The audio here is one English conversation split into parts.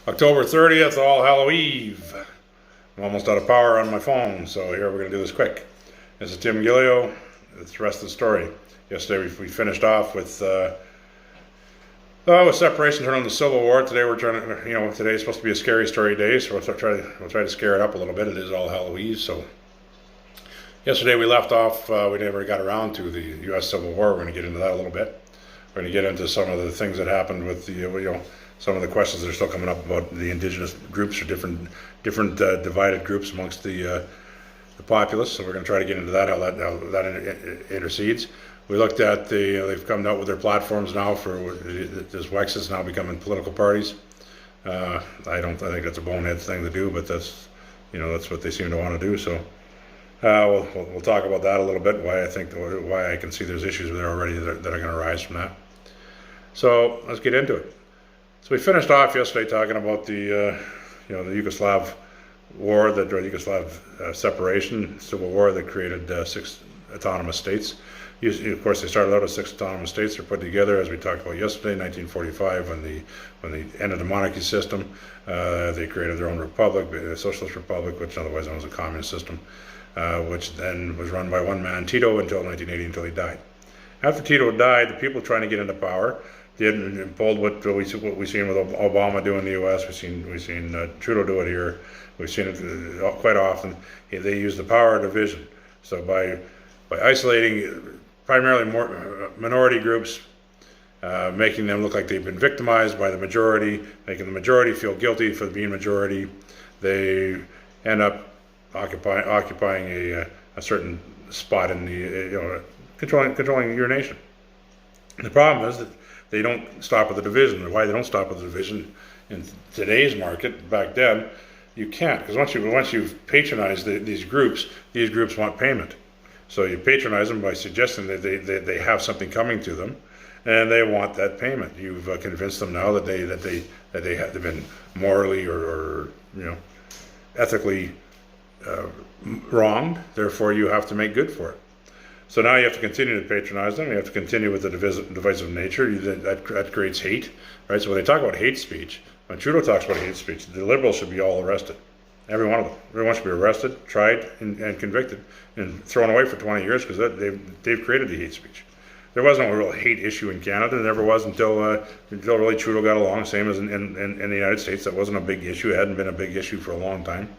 October 30th, All Hallow Eve. I'm almost out of power on my phone, so here we're going to do this quick. This is Tim Gillio. It's the rest of the story. Yesterday we finished off with separation turned on the Civil War. Today we're trying to, today's supposed to be a scary story day, so we'll try to scare it up a little bit. It is All Hallow Eve, so yesterday we left off. We never got around to the U.S. Civil War. We're going to get into that a little bit. We're going to get into some of the things that happened with the, some of the questions that are still coming up about the indigenous groups or different divided groups amongst the populace. So we're going to try to get into that, how that intercedes. We looked at they've come out with their platforms now for this WEX is now becoming political parties. I think that's a bonehead thing to do, but that's what they seem to want to do. So we'll talk about that a little bit. Why I can see there's issues there already that are going to arise from that. So let's get into it. So we finished off yesterday talking about the Yugoslav war, the Yugoslav separation, civil war that created 6 autonomous states. Of course, they started out as 6 autonomous states. They're put together, as we talked about yesterday, 1945, when they ended the monarchy system. They created their own republic, a socialist republic, which otherwise known as a communist system, which then was run by one man, Tito, until 1980, until he died. After Tito died, the people trying to get into power did pulled what we've seen with Obama do in the U.S. We've seen Trudeau do it here. We've seen it quite often. They use the power of division. So by isolating primarily minority groups, making them look like they've been victimized by the majority, making the majority feel guilty for being majority, they end up occupying a certain spot in the controlling your nation. The problem is that they don't stop with the division. Why they don't stop with the division in today's market, back then, you can't, because once you've patronized these groups want payment. So you patronize them by suggesting that they have something coming to them, and they want that payment. You've convinced them now that they have been morally or ethically wronged. Therefore, you have to make good for it. So now you have to continue to patronize them. You have to continue with the divisive nature. That creates hate, right? So when they talk about hate speech, when Trudeau talks about hate speech, the Liberals should be all arrested. Every one of them. Everyone should be arrested, tried, and convicted, and thrown away for 20 years because they've created the hate speech. There was no real hate issue in Canada. There never was until really Trudeau got along. Same as in the United States, that wasn't a big issue. It hadn't been a big issue for a long time.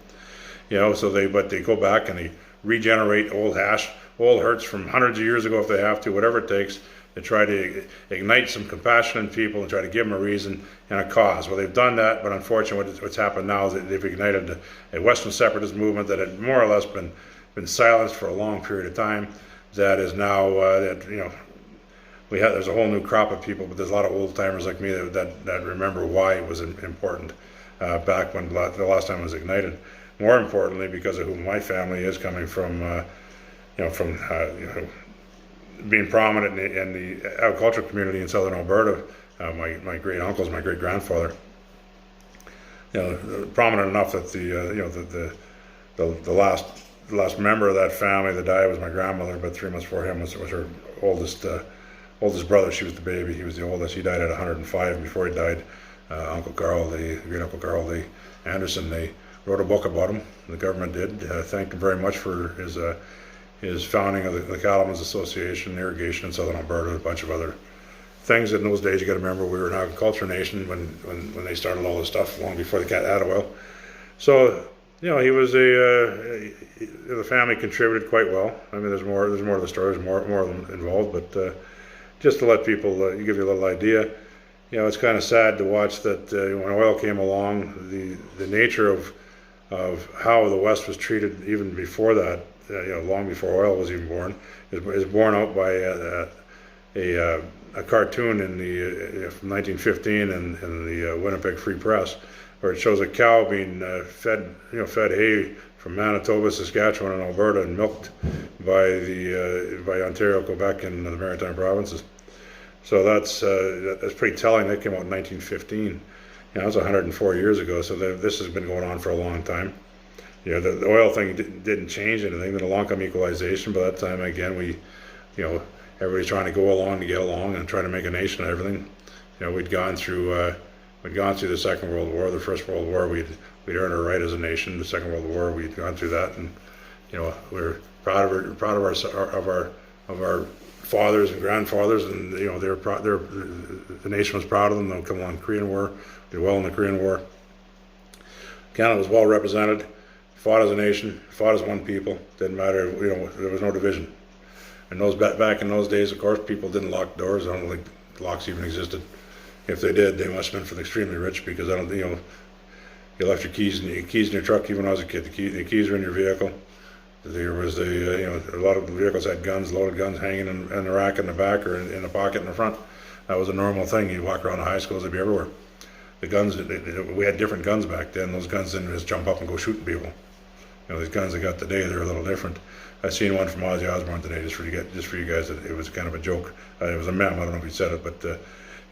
So they go back and they regenerate old hurts from hundreds of years ago if they have to, whatever it takes. They try to ignite some compassion in people and try to give them a reason and a cause. Well, they've done that, but unfortunately what's happened now is that they've ignited a Western separatist movement that had more or less been silenced for a long period of time. That is now, there's a whole new crop of people, but there's a lot of old timers like me that remember why it was important back when the last time it was ignited. More importantly, because of who my family is, coming from being prominent in the agricultural community in southern Alberta. My great uncles, my great grandfather, prominent enough that the last member of that family that died was my grandmother. But 3 months before him was her oldest brother. She was the baby. He was the oldest. He died at 105. And before he died, Uncle Carl, great Uncle Carl Anderson, they wrote a book about him. The government did. Thanked him very much for his founding of the Cattlemen's Association, irrigation in southern Alberta, a bunch of other things. In those days, you got to remember, we were an agriculture nation when they started all this stuff, long before the cat had oil. So, he was the family contributed quite well. I mean, there's more to the story, there's more of them involved, but just to let people, give you a little idea, it's kind of sad to watch that when oil came along, the nature of how the West was treated even before that, long before oil was even born, is borne out by a cartoon from 1915 in the Winnipeg Free Press, where it shows a cow being fed hay from Manitoba, Saskatchewan, and Alberta, and milked by Ontario, Quebec, and the Maritime provinces. So that's pretty telling. That came out in 1915. That was 104 years ago. So this has been going on for a long time. The oil thing didn't change anything. Then along come equalization. By that time, again, everybody's trying to go along to get along and try to make a nation of everything. We'd gone through we'd gone through the Second World War. The First World War, we'd earned our right as a nation. The Second World War, we'd gone through that, and we're proud of our fathers and grandfathers, and the nation was proud of them. They'll come on the Korean War, did well in the Korean War. Canada was well represented, fought as a nation, fought as one people. Didn't matter, there was no division. And back in those days, of course, people didn't lock doors. I don't think locks even existed. If they did, they must have been for the extremely rich, because you left your keys in your truck. Even when I was a kid, the keys were in your vehicle. There was a lot of vehicles had guns, loaded guns, hanging in the rack in the back or in the pocket in the front. That was a normal thing. You walk around the high schools, they'd be everywhere. The guns, we had different guns back then. Those guns didn't just jump up and go shooting people. These guns they got today, they're a little different. I seen one from Ozzy Osbourne today, just for you guys. It was kind of a joke. It was a meme. I don't know if he said it, but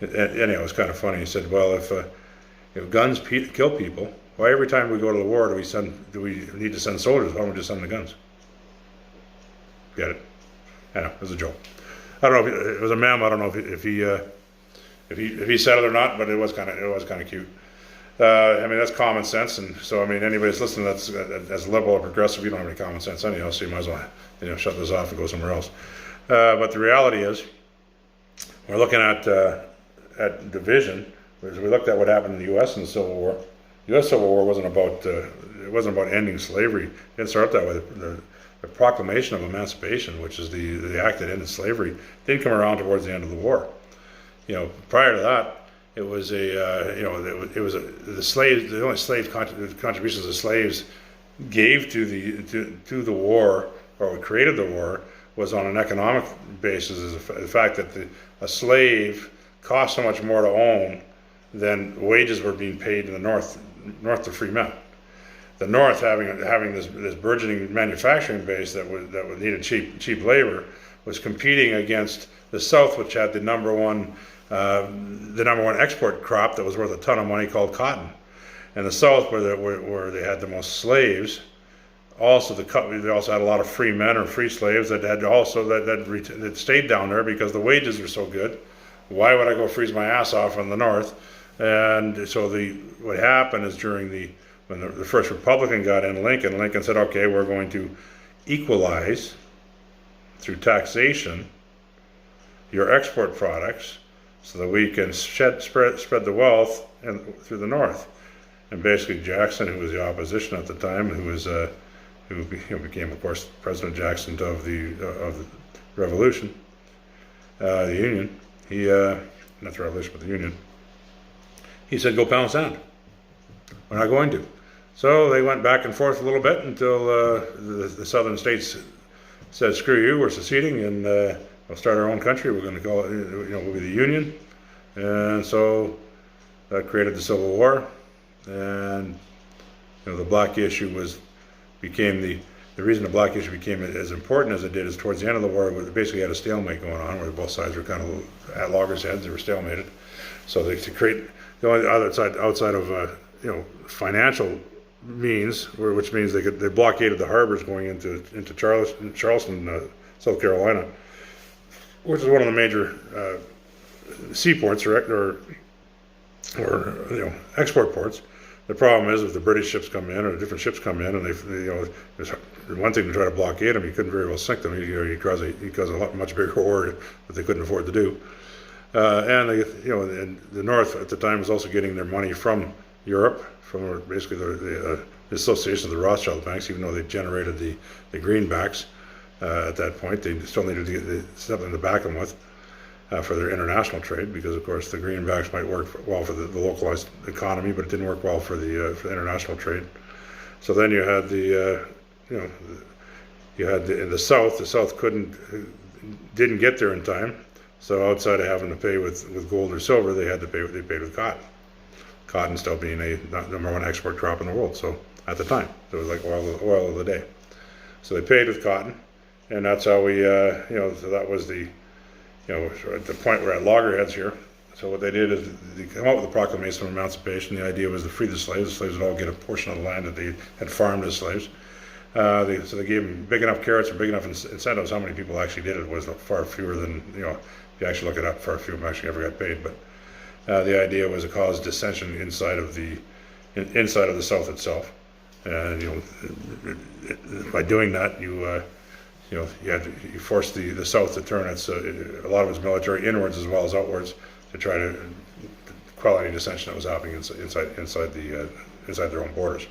anyhow, it was kind of funny. He said, "Well, if guns kill people, why every time we go to the war do we need to send soldiers? Why don't we just send the guns?" Get it? Yeah, it was a joke. I don't know if it was a meme. I don't know if he said it or not, but it was kind of cute. That's common sense, and so anybody that's listening that's as liberal or progressive, you don't have any common sense anyhow, so you might as well shut this off and go somewhere else. But the reality is, we're looking at division. We looked at what happened in the U.S. in the Civil War. The U.S. Civil War wasn't about ending slavery. It didn't start that way. The Proclamation of Emancipation, which is the act that ended slavery, didn't come around towards the end of the war. Prior to that, it was the only slave contributions the slaves gave to the war, or what created the war, was on an economic basis. Is the fact that a slave cost so much more to own than wages were being paid in the North to free men. The North, having this burgeoning manufacturing base that needed cheap labor, was competing against the South, which had the number one export crop that was worth a ton of money, called cotton. And the South, where they had the most slaves, they also had a lot of free men or free slaves that stayed down there because the wages were so good. Why would I go freeze my ass off in the North? And so what happened is when the first Republican got in, Lincoln said, okay, we're going to equalize through taxation your export products so that we can spread the wealth through the North. And basically Jackson, who was the opposition at the time, who became, of course, President Jackson of the Revolution, the Union, not the Revolution, but the Union, he said, go pound sand. We're not going to. So they went back and forth a little bit until the southern states said, screw you, we're seceding, and we'll start our own country. We're going to call it, we'll be the Union. And so that created the Civil War. And the black issue became the reason the black issue became as important as it did is towards the end of the war, we basically had a stalemate going on where both sides were kind of at logger's heads. They were stalemated. So to create the only other side outside of financial means, which means they blockaded the harbors going into Charleston, South Carolina, which is one of the major seaports or export ports. The problem is if the British ships come in or different ships come in, and there's one thing to try to blockade them. You couldn't very well sink them. You cause a much bigger war that they couldn't afford to do. And the North at the time was also getting their money from Europe, from basically the association of the Rothschild banks, even though they generated the greenbacks at that point. They still needed to get something to back them with for their international trade, because of course the greenbacks might work well for the localized economy, but it didn't work well for the international trade. So then you had in the South didn't get there in time. So outside of having to pay with gold or silver, they paid with cotton. Cotton still being a number one export crop in the world. So at the time, it was like oil of the day. So they paid with cotton, and that's how we, so that was at the point we're at loggerheads here. So what they did is they come up with the Proclamation of Emancipation. The idea was to free the slaves. The slaves would all get a portion of the land that they had farmed as slaves. So they gave them big enough carrots or big enough incentives. How many people actually did it was far fewer than, if you actually look it up, far fewer actually ever got paid. But The idea was to cause dissension inside of the South itself, and by doing that, you force the South to turn a lot of its military inwards as well as outwards to try to quell any dissension that was happening inside their own borders.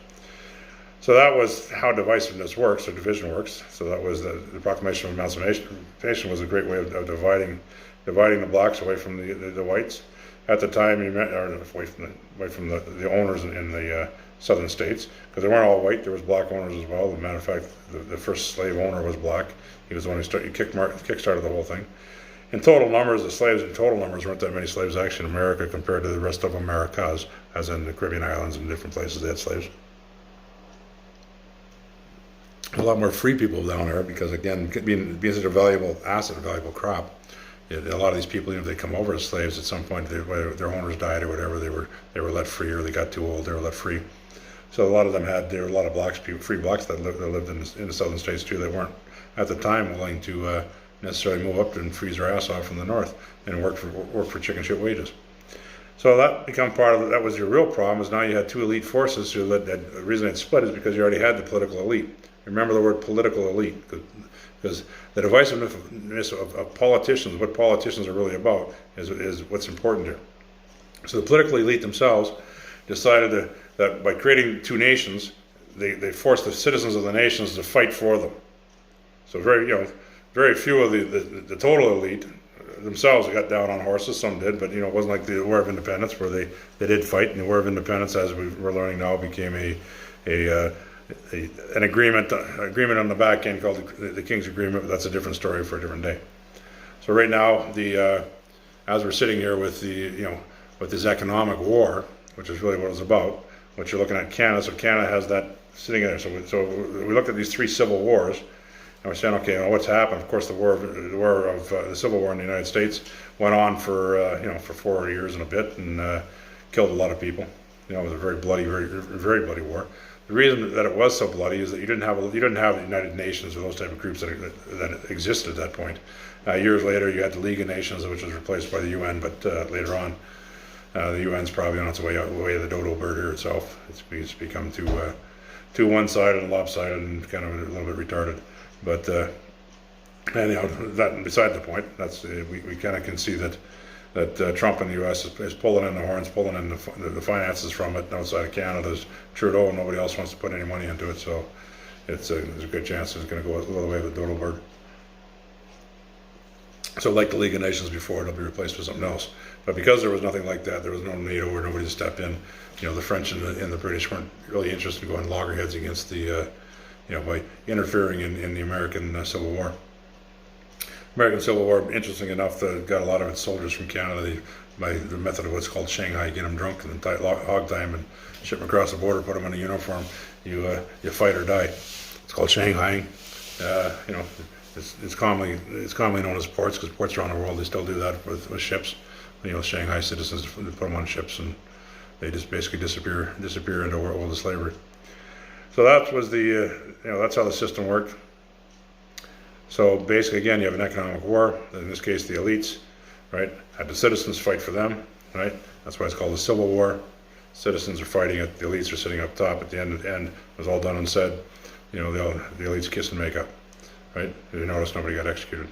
So that was how divisiveness works, or division works. So that was the Proclamation of Emancipation was a great way of dividing the blacks away from the whites. At the time, away from the owners in the southern states, because they weren't all white. There was black owners as well. As a matter of fact, the first slave owner was black. He was the one who kick-started the whole thing. In total numbers, the slaves in total numbers weren't that many slaves actually in America compared to the rest of Americas, as in the Caribbean islands and different places they had slaves. A lot more free people down there because, again, being such a valuable asset, a valuable crop. A lot of these people, they come over as slaves at some point. Whether their owners died or whatever, they were let free, or they got too old, they were let free. So a lot of them there were a lot of free blacks that lived in the southern states too. They weren't at the time willing to necessarily move up and freeze their ass off from the north and work for chicken shit wages. So that became part of it. That was your real problem. Is now you had two elite forces. The reason it split is because you already had the political elite. Remember the word political elite, because the divisiveness of politicians, what politicians are really about, is what's important here. So the political elite themselves decided that by creating two nations, they forced the citizens of the nations to fight for them. So very few of the total elite themselves got down on horses. Some did, but it wasn't like the War of Independence where they did fight. And the War of Independence, as we're learning now, became an agreement on the back end called the King's Agreement, but that's a different story for a different day. So right now, as we're sitting here with with this economic war, which is really what it's about, what you're looking at Canada. So Canada has that sitting there. So we looked at these three civil wars, and we're saying, okay, what's happened? Of course, the Civil War in the United States went on for 4 years and a bit, and killed a lot of people. It was a very bloody, very bloody war. The reason that it was so bloody is that you didn't have the United Nations or those type of groups that existed at that point. Years later, you had the League of Nations, which was replaced by the UN, but later on, the UN's probably on its way out, way of the dodo bird here itself. It's become too one-sided and lopsided and kind of a little bit retarded. But anyhow, that beside the point. That's we kind of can see that Trump in the U.S. is pulling in the horns, pulling in the finances from it. Outside of Canada, there's Trudeau, and nobody else wants to put any money into it. So there's a good chance it's going to go the way of the dodo bird. So like the League of Nations before, it'll be replaced with something else. But because there was nothing like that, there was no NATO where nobody stepped in. The French and the British weren't really interested in going loggerheads against by interfering in the American Civil War. American Civil War, interesting enough, got a lot of its soldiers from Canada by the method of what's called Shanghai, get them drunk and then hog tie them and ship them across the border, put them in a uniform. You fight or die. It's called Shanghaiing. It's commonly known as ports, because ports around the world, they still do that with ships. Shanghai citizens, put them on ships and they just basically disappear into a world of slavery. So that was that's how the system worked. So basically, again, you have an economic war. In this case, the elites, right, had the citizens fight for them, right? That's why it's called the Civil War. Citizens are fighting it. The elites are sitting up top. At the end, it was all done and said. The elites kiss and make up, right? You notice nobody got executed.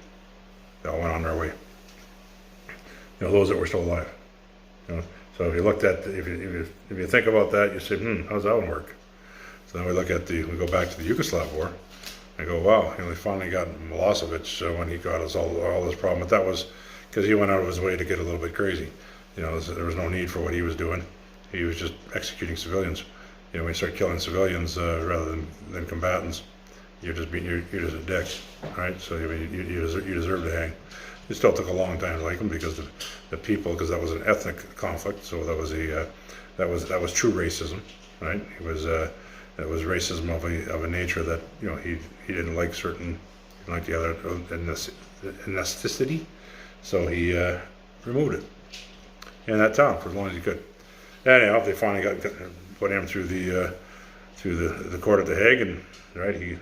They all went on their way. Those that were still alive. So if you looked at, if you think about that, you say, how does that one work? So then we go back to the Yugoslav War. I go, wow, they finally got Milosevic when he got us all this problem. But that was because he went out of his way to get a little bit crazy. There was no need for what he was doing. He was just executing civilians. When you start killing civilians rather than combatants, you're just a dick, right? So you deserve to hang. It still took a long time to like him because the people, because that was an ethnic conflict. So that was true racism, right? It was racism of a nature that he didn't like the other ethnicity, so he removed it in that town for as long as he could. Anyhow, they finally put him through the court at The Hague, and right,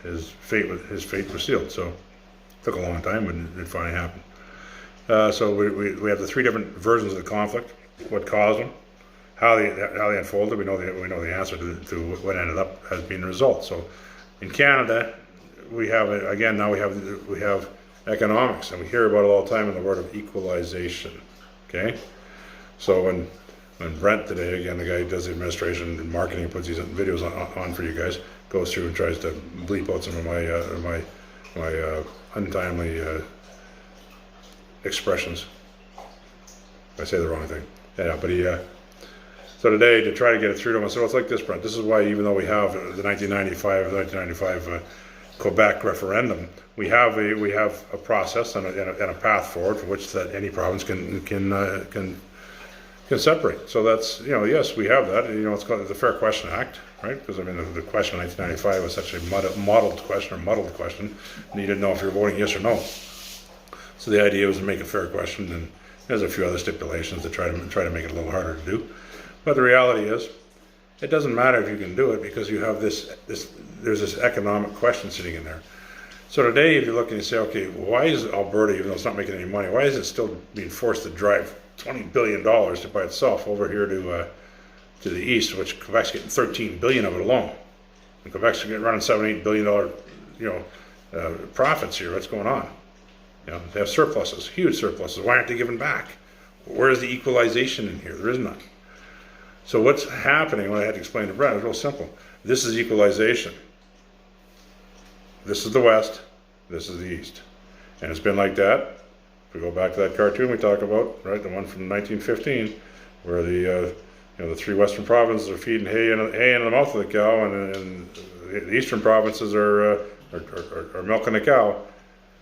his fate was sealed. So it took a long time, but it finally happened. So we have the three different versions of the conflict. what caused them, how they unfolded. We know the answer to what ended up as being the result. So in Canada, we have now we have economics, and we hear about it all the time in the word of equalization. Okay, so when Brent today, again, the guy who does the administration and marketing, puts these videos on for you guys, goes through and tries to bleep out some of my untimely expressions. I say the wrong thing. Yeah, but so today, to try to get it through to him, I said, well, it's like this, Brent. This is why, even though we have the 1995 Quebec referendum, we have a process and a path forward for which that any province can separate. So that's, yes, we have that. It's called the Fair Question Act, right? Because the question in 1995 was such a muddled question, and you didn't know if you were voting yes or no. So the idea was to make a fair question, and there's a few other stipulations to try to make it a little harder to do. But the reality is, it doesn't matter if you can do it, because you have there's this economic question sitting in there. So today, if you look and you say, okay, why is Alberta, even though it's not making any money, why is it still being forced to drive $20 billion by itself over here to the east, which Quebec's getting $13 billion of it alone, and Quebec's running $7-8 billion profits here? What's going on? They have surpluses, huge surpluses. Why aren't they giving back? Where is the equalization in here? There is none. So what's happening, what I had to explain to Brent, is real simple. This is equalization. This is the West, this is the East. And it's been like that. If we go back to that cartoon we talked about, right, the one from 1915, where the three western provinces are feeding hay in the mouth of the cow, and the eastern provinces are milking the cow.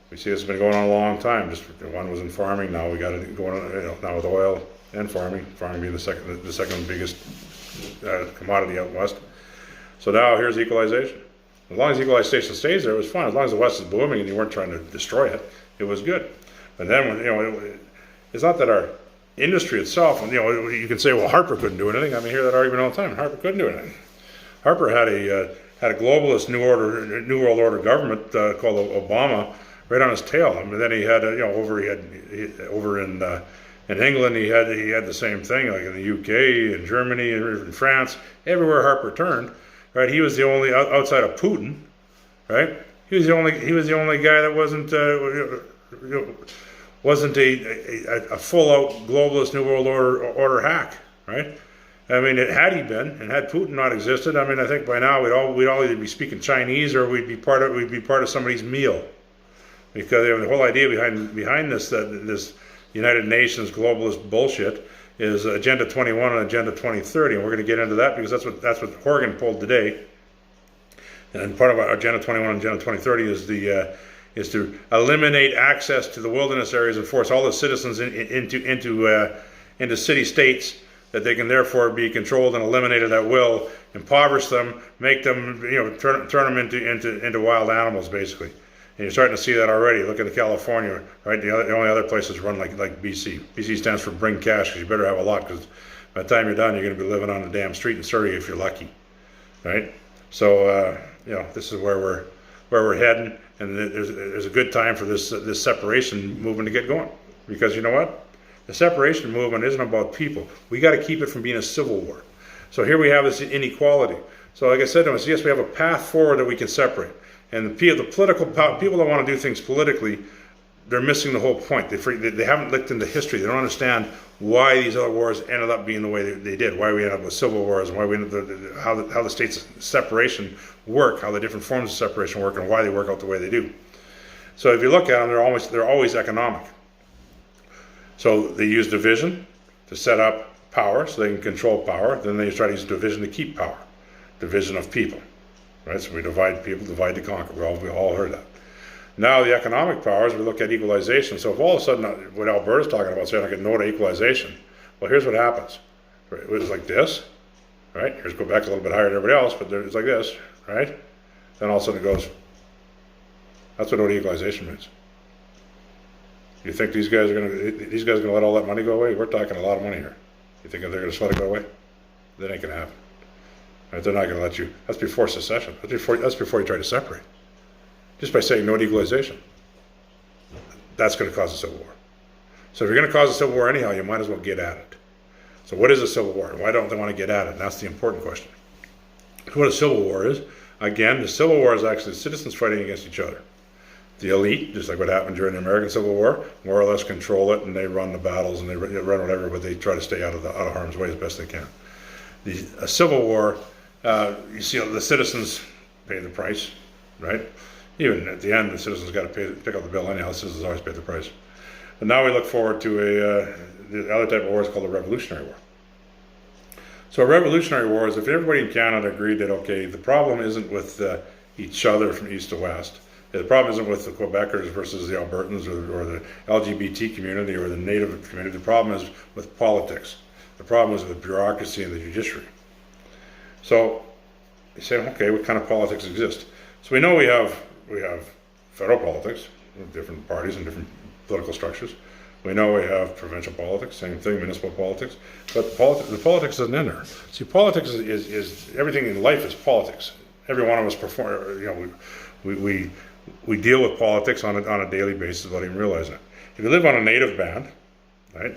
We see this has been going on a long time. Just one was in farming. Now we got it going on now with oil and farming. Farming being the second biggest commodity out west. So now here's equalization. As long as equalization stays there, it was fine. As long as the West is booming and you weren't trying to destroy it, it was good. But then when it's not that our industry itself, and you can say, well, Harper couldn't do anything. I hear that argument all the time. Harper couldn't do anything. Harper had a globalist New World Order government called Obama right on his tail. Then he had over in England he had the same thing, like in the UK and Germany and in France, everywhere Harper turned, right? He was the only outside of Putin, right? He was the only guy that wasn't a full out globalist New World Order hack, right? Had he been, and had Putin not existed, I think by now we'd all either be speaking Chinese or we'd be part of somebody's meal. Because the whole idea behind this United Nations globalist bullshit is Agenda 21 and Agenda 2030, and we're going to get into that because that's what Horgan pulled today. And part of our Agenda 21 and Agenda 2030 is to eliminate access to the wilderness areas and force all the citizens into city states, that they can therefore be controlled and eliminated at will, impoverish them, make them turn them into wild animals, basically. And you're starting to see that already. Look at California, right? The only other places run like BC. BC stands for bring cash, because you better have a lot, because by the time you're done, you're going to be living on the damn street in Surrey if you're lucky, right? So this is where we're heading, and there's a good time for this separation movement to get going, because you know what? The separation movement isn't about people. We got to keep it from being a civil war. So here we have this inequality. So like I said to him, yes, we have a path forward that we can separate. And the political people that want to do things politically, they're missing the whole point. They haven't looked into history. They don't understand why these other wars ended up being the way they did. Why we ended up with civil wars, and why we how the states' separation work, how the different forms of separation work, and why they work out the way they do. So if you look at them, they're always economic. So they use division to set up power, so they can control power. Then they try to use division to keep power. Division of people. Right, so we divide people, divide to conquer. We all heard that. Now the economic powers, we look at equalization. So if all of a sudden what Alberta's talking about, saying I get no to equalization, well, here's what happens. Right, it was like this, right? Here's go back a little bit higher than everybody else, but it's like this, right? Then all of a sudden it goes. That's what no to equalization means. You think these guys are gonna let all that money go away? We're talking a lot of money here. You think they're gonna just let it go away? That ain't gonna happen. Right, they're not going to let you. That's before secession. That's before you try to separate. Just by saying no to equalization. That's going to cause a civil war. So if you're going to cause a civil war anyhow, you might as well get at it. So what is a civil war? Why don't they want to get at it? And that's the important question. What a civil war is, again, the Civil War is actually citizens fighting against each other. The elite, just like what happened during the American Civil War, more or less control it, and they run the battles and they run whatever, but they try to stay out of harm's way as best they can. A civil war, you see, the citizens pay the price, right? Even at the end, the citizens got to pick up the bill anyhow. The citizens always pay the price. But now we look forward to the other type of war is called a Revolutionary War. So a Revolutionary War is if everybody in Canada agreed that, okay, the problem isn't with each other from east to west. The problem isn't with the Quebecers versus the Albertans or the LGBT community or the Native community. The problem is with politics. The problem is with bureaucracy and the judiciary. So you say, okay, what kind of politics exist? So we know we have federal politics, different parties and different political structures. We know we have provincial politics, same thing, municipal politics. But the politics isn't in there. See, politics is everything in life is politics. Every one of us perform. You know, we deal with politics on a daily basis without even realizing it. If you live on a native band, right,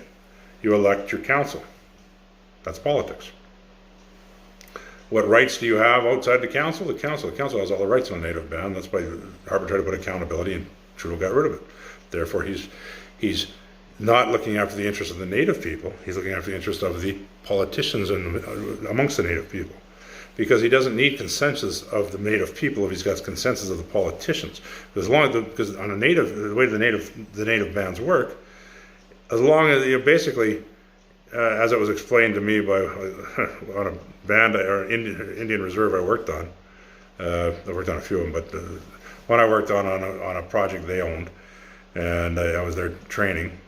you elect your council. That's politics. What rights do you have outside the council? The council has all the rights on a native band. That's why Harper tried to put accountability, and Trudeau got rid of it. Therefore, he's not looking after the interests of the native people. He's looking after the interests of the politicians and amongst the native people. Because he doesn't need consensus of the native people if he's got consensus of the politicians. Because on a native, the way the native bands work, as long as basically, as it was explained to me by on a band or Indian Reserve I worked on. I worked on a few of them, but one I worked on a project they owned, and I was there training,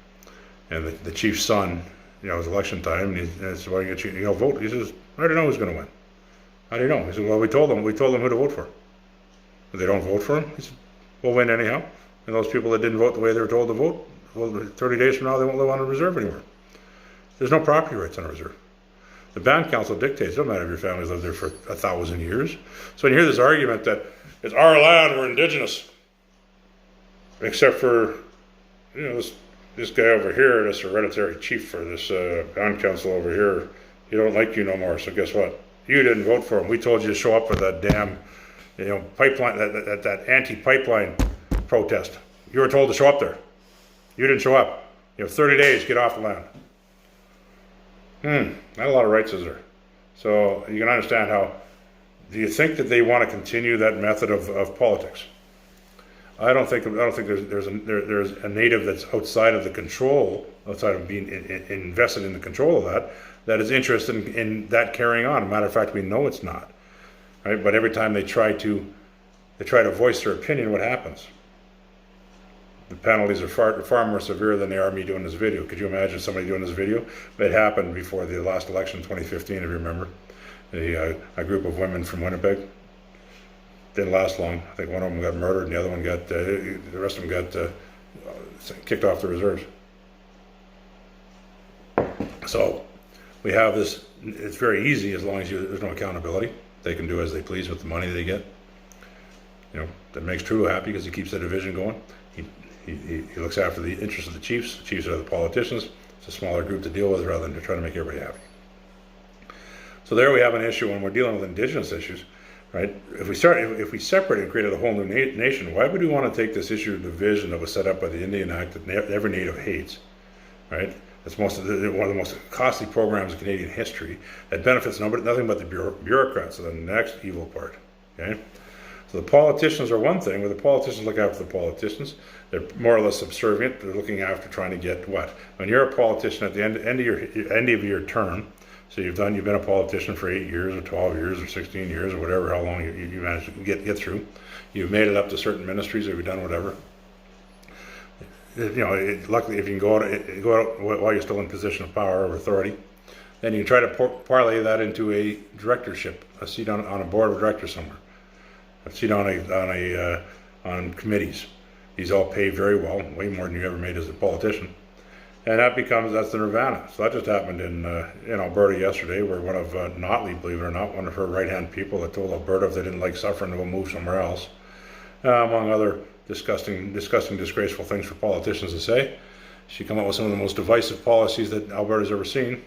and the chief's son, you know, it was election time, and he said, "Why don't you vote?" He says, "I don't know who's going to win." How do you know? He said, "Well, we told them who to vote for." But they don't vote for him. He said, "We'll win anyhow." And those people that didn't vote the way they were told to vote, well, 30 days from now, they won't live on a reserve anymore. There's no property rights on a reserve. The band council dictates. It doesn't matter if your family's lived there for 1,000 years. So when you hear this argument that it's our land, we're indigenous, except for, you know, this guy over here, this hereditary chief for this band council over here, he don't like you no more. So guess what? You didn't vote for him. We told you to show up for that damn, you know, pipeline, that anti-pipeline protest. You were told to show up there. You didn't show up. You have 30 days, get off the land. Not a lot of rights, is there? So you can understand how, do you think that they want to continue that method of politics? I don't think there's a native that's outside of the control, outside of being invested in the control of that is interested in that carrying on. As a matter of fact, we know it's not, right? But every time they try to voice their opinion, what happens? The penalties are far more severe than they are me doing this video. Could you imagine somebody doing this video? It happened before the last election, 2015, if you remember. A group of women from Winnipeg. Didn't last long. I think one of them got murdered, and the other one got, the rest of them got kicked off the reserves. So we have this. It's very easy as long as there's no accountability. They can do as they please with the money they get. You know, that makes Trudeau happy because he keeps the division going. He looks after the interests of the chiefs. The chiefs are the politicians. It's a smaller group to deal with rather than to try to make everybody happy. So there we have an issue when we're dealing with indigenous issues, right? If we separated and created a whole new nation, why would we want to take this issue of division that was set up by the Indian Act that every native hates, right? That's one of the most costly programs in Canadian history that benefits nothing but the bureaucrats. So the next evil part, okay? So the politicians are one thing, where the politicians look after the politicians. They're more or less subservient. They're looking after trying to get what? When you're a politician at the end of your term, so you've been a politician for 8 years or 12 years or 16 years or whatever, how long you managed to get through. You've made it up to certain ministries, or you've done whatever. You know, luckily if you can go out while you're still in position of power or authority, then you can try to parlay that into a directorship, a seat on a board of directors somewhere. A seat on committees. These all pay very well, way more than you ever made as a politician, and that's the nirvana. So that just happened in Alberta yesterday, where one of Notley, believe it or not, one of her right-hand people that told Alberta if they didn't like suffering, to go move somewhere else, among other disgusting, disgraceful things for politicians to say. She came up with some of the most divisive policies that Alberta's ever seen.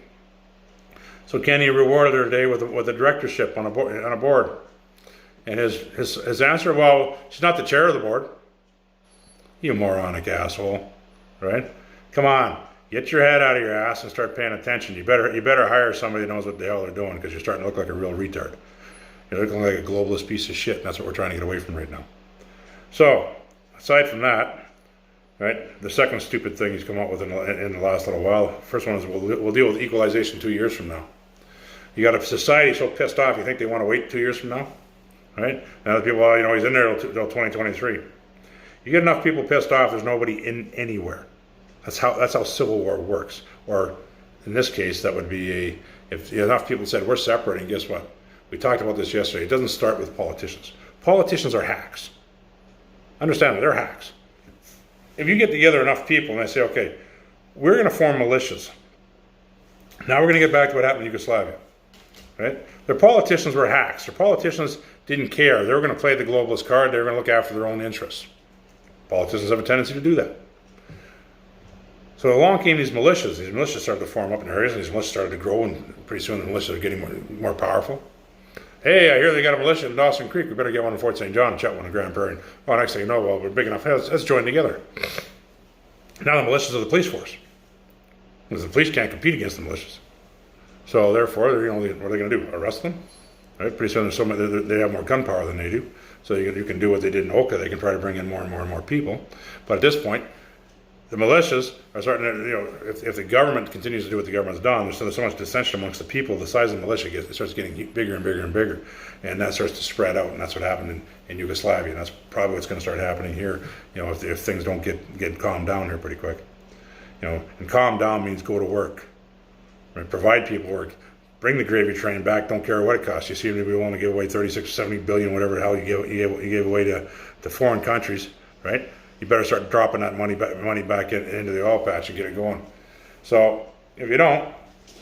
So Kenny rewarded her today with a directorship on a board. And his answer, well, she's not the chair of the board. You moronic asshole, right? Come on, get your head out of your ass and start paying attention. You better hire somebody that knows what the hell they're doing, because you're starting to look like a real retard. You're looking like a globalist piece of shit, and that's what we're trying to get away from right now. So, aside from that, right, the second stupid thing he's come up with in the last little while, first one is we'll deal with equalization 2 years from now. You got a society so pissed off, you think they want to wait 2 years from now? Right? Now the people, well, you know, he's in there till 2023. You get enough people pissed off, there's nobody in anywhere. That's how civil war works. Or in this case, that would be if enough people said we're separating, guess what? We talked about this yesterday. It doesn't start with politicians. Politicians are hacks. Understand, they're hacks. If you get together enough people and they say, okay, we're going to form militias. Now we're going to get back to what happened in Yugoslavia. Right? Their politicians were hacks. Their politicians didn't care. They were going to play the globalist card. They were going to look after their own interests. Politicians have a tendency to do that. So along came these militias. These militias started to form up in areas, and these militias started to grow, and pretty soon the militias are getting more powerful. Hey, I hear they got a militia in Dawson Creek. We better get one in Fort St. John and shut one in Grand Prairie. Well, next thing you know, well, we're big enough. Let's join together. Now the militias are the police force, because the police can't compete against the militias. So therefore, what are they going to do? Arrest them? Right? Pretty soon, they have more gun power than they do. So you can do what they did in Oka. They can try to bring in more and more and more people. But at this point, the militias are starting to, you know, if the government continues to do what the government's done, there's so much dissension amongst the people, the size of the militia starts getting bigger and bigger and bigger. And that starts to spread out, and that's what happened in Yugoslavia. And that's probably what's going to start happening here, you know, if things don't get calmed down here pretty quick. You know, and calm down means go to work. Right? Provide people work. Bring the gravy train back. Don't care what it costs. You seem to be willing to give away 36 or 70 billion, whatever the hell you gave away to foreign countries, right? You better start dropping that money back into the oil patch and get it going. So if you don't,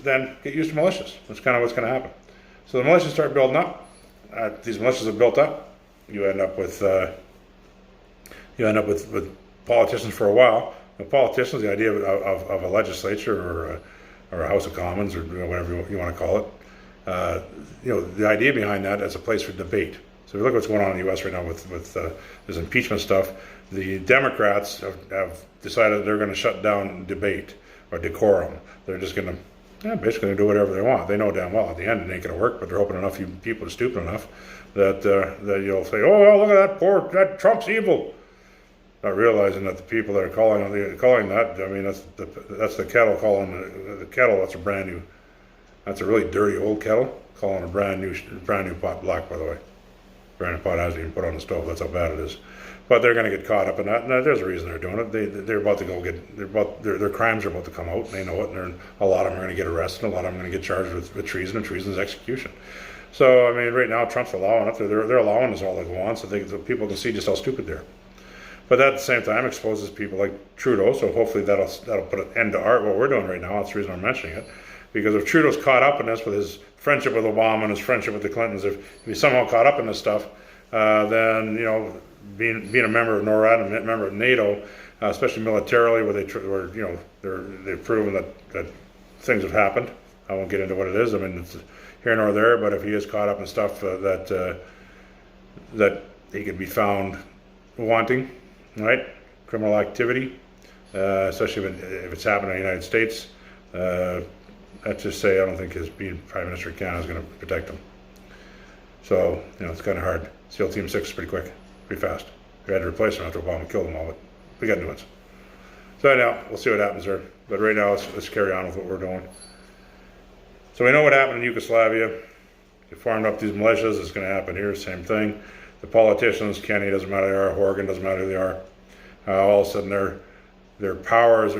then get used to militias. That's kind of what's going to happen. So the militias start building up. These militias have built up. You end up with politicians for a while. The politicians, the idea of a legislature or a House of Commons, or whatever you want to call it. The idea behind that is a place for debate. So if you look at what's going on in the U.S. right now with this impeachment stuff, the Democrats have decided they're going to shut down debate or decorum. They're just going to basically do whatever they want. They know damn well at the end it ain't going to work, but they're hoping enough people are stupid enough that you'll say, oh, well, look at that Trump's evil. Not realizing that the people that are calling that, I mean, that's the kettle calling the kettle. That's a really dirty old kettle calling a brand new pot black, by the way. Brand new pot hasn't even put on the stove. That's how bad it is. But they're going to get caught up in that, and there's a reason they're doing it. They're about to go their crimes are about to come out, and they know it, and a lot of them are going to get arrested, and a lot of them are going to get charged with treason, and treason is execution. So, I mean, right now, Trump's allowing it. They're allowing this all they go on, so people can see just how stupid they're. But that at the same time exposes people like Trudeau, so hopefully that'll put an end to what we're doing right now. That's the reason I'm mentioning it. Because if Trudeau's caught up in this with his friendship with Obama and his friendship with the Clintons, if he's somehow caught up in this stuff, then, you know, being a member of NORAD and a member of NATO, especially militarily, where they've proven that things have happened. I won't get into what it is. I mean, it's here nor there. But if he is caught up in stuff that he could be found wanting, right, criminal activity, especially if it's happened in the United States, let's just say I don't think his being Prime Minister of Canada is going to protect him. So, you know, it's kind of hard. SEAL Team 6 is pretty quick. Pretty fast. We had to replace them after Obama killed them all, but we got new ones. So anyhow, we'll see what happens there. But right now, let's carry on with what we're doing. So we know what happened in Yugoslavia. They formed up these militias. It's going to happen here. Same thing. The politicians, Kenny, doesn't matter who they are, Horgan, doesn't matter who they are. All of a sudden, their powers,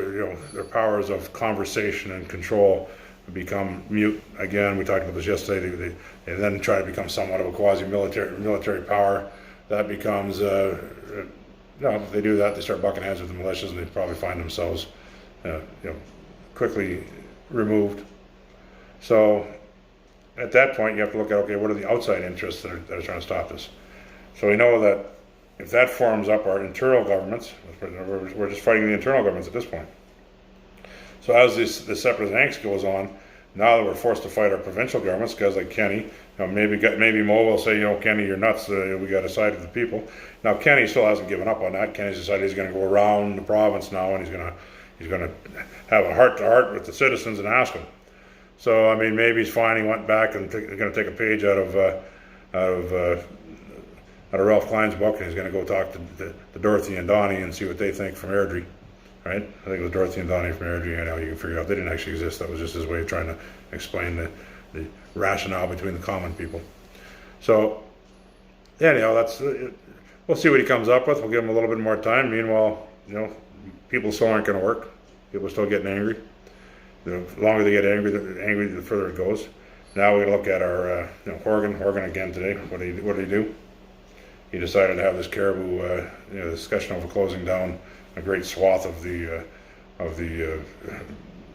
their powers of conversation and control become mute. Again, we talked about this yesterday. They then try to become somewhat of a quasi-military power. That becomes, if they do that, they start bucking heads with the militias, and they probably find themselves, quickly removed. So at that point, you have to look at, okay, what are the outside interests that are trying to stop this? So we know that if that forms up our internal governments, we're just fighting the internal governments at this point. So as the separatist angst goes on, Now that we're forced to fight our provincial governments, guys like Kenny, maybe Mo will say, Kenny, you're nuts. We got to side with the people. Now Kenny still hasn't given up on that. Kenny's decided he's going to go around the province now, and he's going to have a heart-to-heart with the citizens and ask them. So I mean, maybe he's fine. He went back and going to take a page out of Ralph Klein's book, and he's going to go talk to Dorothy and Donnie and see what they think from Airdrie. Right? I think it was Dorothy and Donnie from Airdrie. I know you can figure out they didn't actually exist. That was just his way of trying to explain the rationale between the common people. So, anyhow, we'll see what he comes up with. We'll give him a little bit more time. Meanwhile, people still aren't going to work. People are still getting angry. The longer they get angry, the further it goes. Now we're going to look at our Horgan. Horgan again today. What did he do? He decided to have this caribou discussion over closing down a great swath of the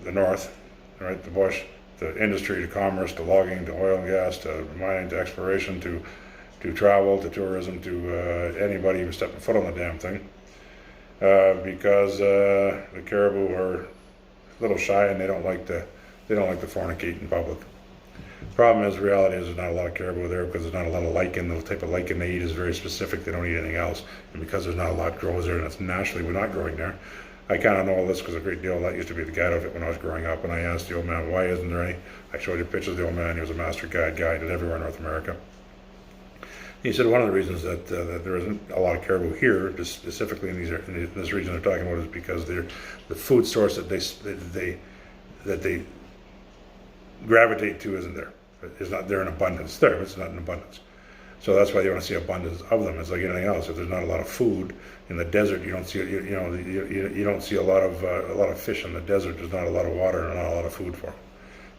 north, right? The bush, the industry, to commerce, to logging, to oil and gas, to mining, to exploration, to travel, to tourism, to anybody even stepping foot on the damn thing, because the caribou are a little shy and they don't like to fornicate in public. Problem is, reality is there's not a lot of caribou there because there's not a lot of lichen. The type of lichen they eat is very specific. They don't eat anything else. And because there's not a lot grows there, and it's naturally we're not growing there. I kind of know all this because a great deal of that used to be the guide of it when I was growing up. And I asked the old man, why isn't there any? I showed you pictures of the old man. He was a master guide everywhere in North America. He said one of the reasons that there isn't a lot of caribou here, just specifically in this region they're talking about, is because the food source that they gravitate to isn't there. It's not there in abundance. There, but it's not in abundance. So that's why you want to see abundance of them. It's like anything else. If there's not a lot of food in the desert, you don't see you don't see a lot of fish in the desert. There's not a lot of water and not a lot of food for them.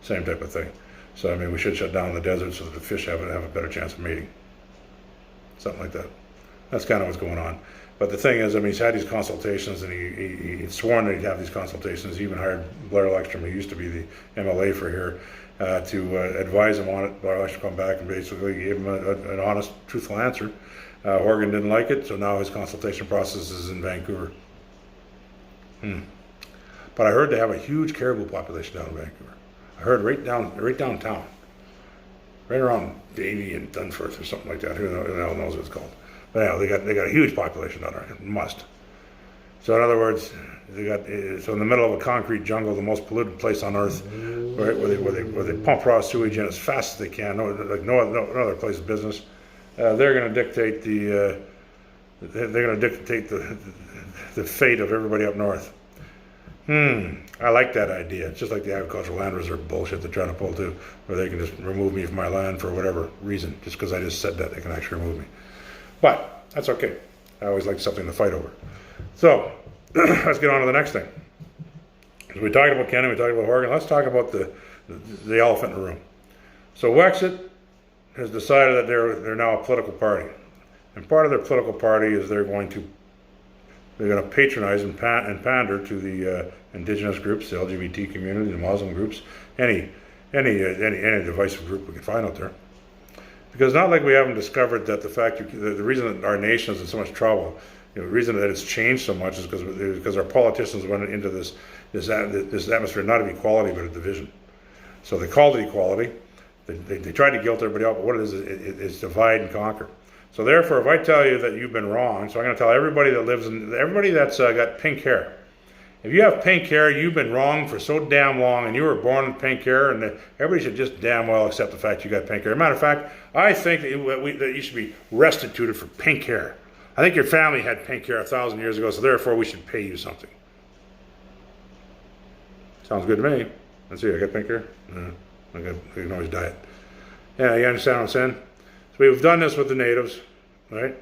Same type of thing. So I mean, we should shut down the desert so that the fish have a better chance of mating. Something like that. That's kind of what's going on. But the thing is, I mean, he's had these consultations, and he'd sworn that he'd have these consultations. He even hired Blair Lekstrom, who used to be the MLA for here, to advise him on it. Blair Lekstrom come back and basically gave him an honest, truthful answer. Horgan didn't like it, so now his consultation process is in Vancouver. But I heard they have a huge caribou population down in Vancouver. I heard right downtown, right around Davie and Dunforth or something like that. Who the hell knows what it's called? But yeah, they got a huge population down there. It must. So in other words, so in the middle of a concrete jungle, the most polluted place on earth, right, where they pump raw sewage in as fast as they can, like no other place of business. They're going to dictate the fate of everybody up north. I like that idea. It's just like the agricultural land reserve bullshit they're trying to pull too, where they can just remove me from my land for whatever reason, just because I just said that they can actually remove me. But that's okay. I always like something to fight over. So let's get on to the next thing. So we talked about Kenny, we talked about Horgan. Let's talk about the elephant in the room. So Wexit has decided that they're now a political party, and part of their political party is they're going to patronize and pander to the indigenous groups, the LGBT community, the Muslim groups, any divisive group we can find out there. Because not like we haven't discovered that the reason that our nation is in so much trouble, the reason that it's changed so much is because our politicians went into this atmosphere not of equality but of division. So they called it equality. They tried to guilt everybody out, but what it is, it's divide and conquer. So therefore, if I tell you that you've been wrong, so I'm going to tell everybody that's got pink hair. If you have pink hair, you've been wrong for so damn long, and you were born with pink hair, and everybody should just damn well accept the fact you got pink hair. As a matter of fact, I think that you should be restituted for pink hair. I think your family had pink hair 1,000 years ago, so therefore we should pay you something. Sounds good to me. Let's see, I got pink hair? No, I can always dye it. Yeah, you understand what I'm saying? So we've done this with the natives, right?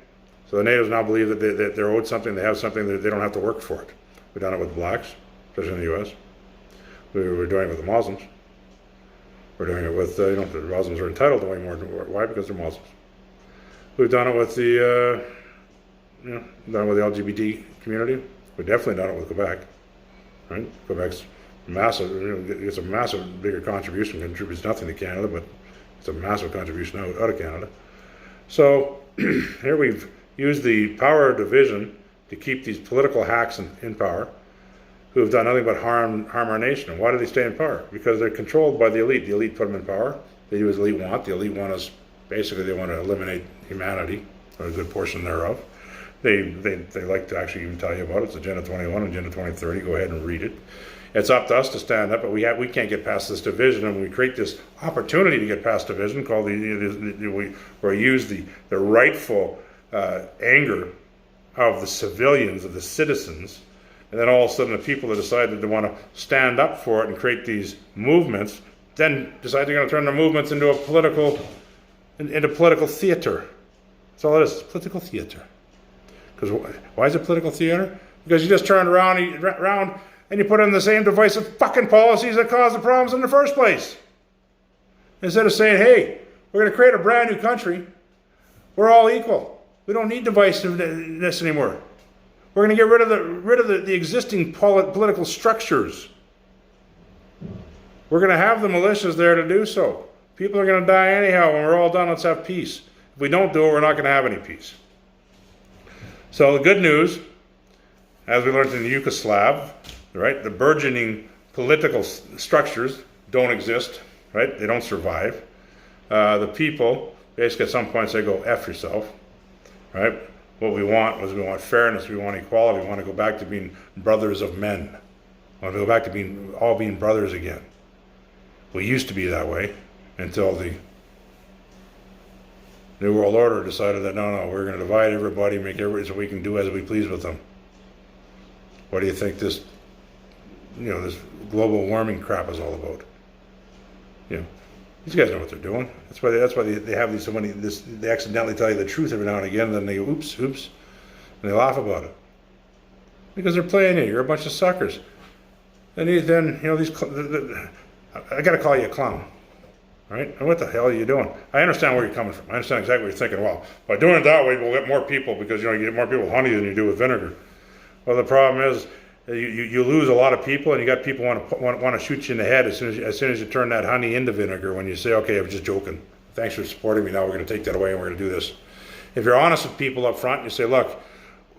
So the natives now believe that they're owed something, they have something, that they don't have to work for it. We've done it with blacks, especially in the U.S. We're doing it with the Muslims. We're doing it with, the Muslims are entitled to way more. Why? Because they're Muslims. We've done it with the LGBT community. We've definitely done it with Quebec, right? Quebec's massive, it's a massive, bigger contribution, contributes nothing to Canada, but it's a massive contribution out of Canada. So here we've used the power of division to keep these political hacks in power, who have done nothing but harm our nation. And why do they stay in power? Because they're controlled by the elite. The elite put them in power. They do as the elite want. The elite want us, basically they want to eliminate humanity, or a good portion thereof. They like to actually even tell you about it. It's Agenda 21, Agenda 2030. Go ahead and read it. It's up to us to stand up, but we can't get past this division, and we create this opportunity to get past division called where we use the rightful anger of the civilians, of the citizens, and then all of a sudden the people that decided to want to stand up for it and create these movements then decide they're going to turn the movements into political theater. That's all it is. It's political theater. Because why is it political theater? Because you just turn around and you put in the same divisive fucking policies that caused the problems in the first place. Instead of saying, hey, we're going to create a brand new country. We're all equal. We don't need divisiveness anymore. We're going to get rid of the existing political structures. We're going to have the militias there to do so. People are going to die anyhow. When we're all done, let's have peace. If we don't do it, we're not going to have any peace. So the good news, as we learned in the Yugoslav, right, the burgeoning political structures don't exist, right? They don't survive. The people, basically at some point, say, go F yourself, right? What we want fairness, we want equality, we want to go back to being brothers of men. We want to go back to being brothers again. We used to be that way until the New World Order decided that no, we're going to divide everybody, make everybody so we can do as we please with them. What do you think this global warming crap is all about? These guys know what they're doing. That's why they have so many. They accidentally tell you the truth every now and again, and then they go, oops, and they laugh about it because they're playing you. You're a bunch of suckers. I got to call you a clown, right? And what the hell are you doing? I understand where you're coming from. I understand exactly what you're thinking. Well, by doing it that way, we'll get more people because you get more people with honey than you do with vinegar. Well, the problem is you lose a lot of people, and you got people want to shoot you in the head as soon as you turn that honey into vinegar. When you say, okay, I was just joking. Thanks for supporting me. Now we're going to take that away and we're going to do this. If you're honest with people up front, you say, look,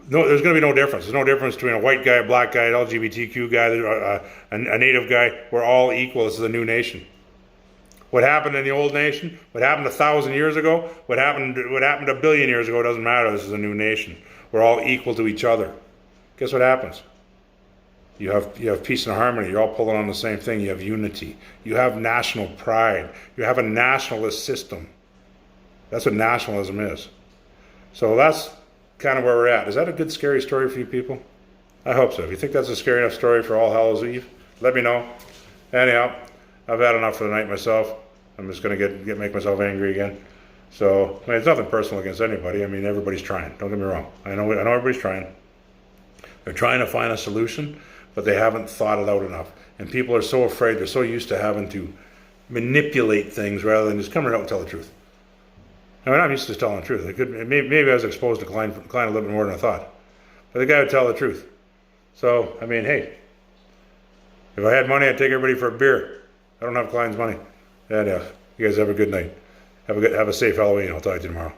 no, there's going to be no difference. There's no difference between a white guy, a black guy, an LGBTQ guy, a native guy. We're all equal. This is a new nation. What happened in the old nation? What happened 1,000 years ago? What happened 1 billion years ago? It doesn't matter. This is a new nation. We're all equal to each other. Guess what happens? You have peace and harmony. You're all pulling on the same thing. You have unity. You have national pride. You have a nationalist system. That's what nationalism is. So that's kind of where we're at. Is that a good, scary story for you people? I hope so. If you think that's a scary enough story for All Hallows Eve, let me know. Anyhow, I've had enough for the night myself. I'm just going to make myself angry again. So, it's nothing personal against anybody. Everybody's trying. Don't get me wrong. I know everybody's trying. They're trying to find a solution, but they haven't thought it out enough. And people are so afraid. They're so used to having to manipulate things rather than just come right out and tell the truth. I'm used to telling the truth. Maybe I was exposed to Klein a little bit more than I thought. But the guy would tell the truth. So, hey, if I had money, I'd take everybody for a beer. I don't have Klein's money. And you guys have a good night. Have a safe Halloween. I'll talk to you tomorrow.